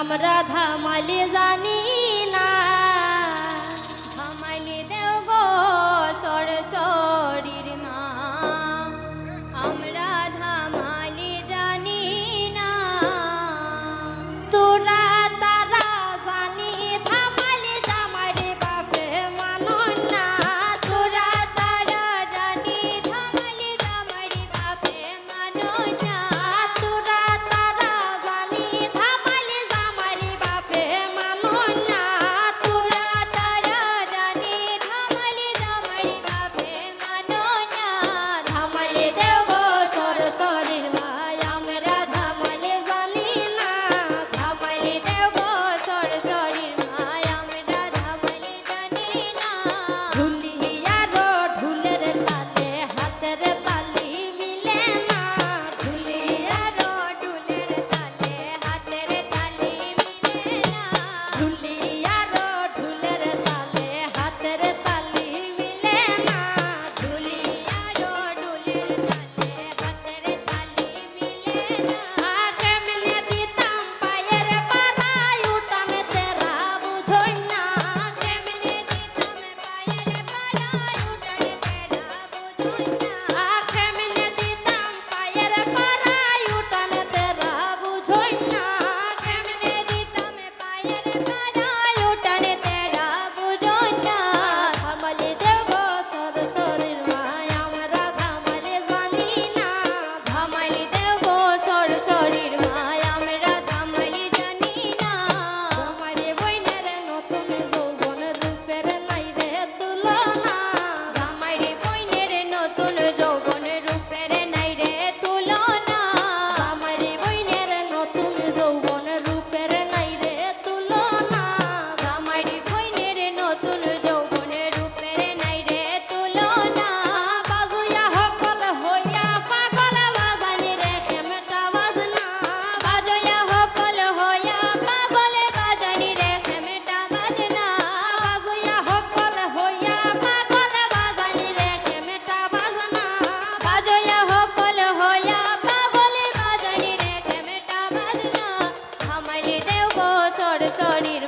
আমরা ধামালি জানি না ধামালি দেও গো সরসরির মা আমরা ধামালি জানি না তোরা তারা জানি ধামালি জামারি বাপে মানো না তোরা তারা জানি ধামালি জামারি বাপে মানো না তোরা তারা জানি ধামালি জামারি বাপে মানো না তোরা তারা জানি ধামালি জামারি বাপে মানো না ধামালি দেও গো সরসরির মা আমরা ধামালি জানি না ধামালি দেও গো সরসরির মা আমরা ধামালি জানি না ঢুলিয়ারো ঢুলের তালে হাতের তালি মিলে না ঢুলিয়ারো ঢুলের তালে হাতের তালি মিলে না ঢুলিয়ারো ঢুলের তালে হাতের তালি মিলে না ঢুলিয়ারো ঢুলের তালে হাতের তালি মিলে না কেমনে দিতাম পায়ের পাড়ায় উঠান তেরা বুঝই না কেমনে দিতাম পায়ের পাড়ায় উঠান তেরা বুঝই না কেমনে দিতাম পায়ের পাড়ায় উঠান তেরা বুঝই না কেমনে দিতাম পায়ের পাড়ায় উঠান তেরা বুঝই না ধামালি দেও গো সরসরির মা আমরা ধামালি জানি না ধামালি দেও গো সরসরির মা আমরা ধামালি জানি না আমারে বইনের নতুন যৌবন রূপের নাই রে তুলনা আমারে বইনের নতুন যৌবন রূপের নাই রে তুলনা আমারে বইনের নতুন যৌবন রূপের নাই রে তুলনা আমারে বইনের নতুন যৌবন রূপের নাই রে তুলনা বাজুয়া হকল হইয়া পাগল বাজানি রে খেমটা বাজনা বাজুয়া হকল হইয়া পাগল বাজানি রে খেমটা বাজনা বাজুয়া হকল হইয়া পাগল বাজানি রে খেমটা বাজনা বাজুয়া হকল হইয়া পাগল বাজানি রে খেমটা বাজনা ধামালি দেও গো সরসরির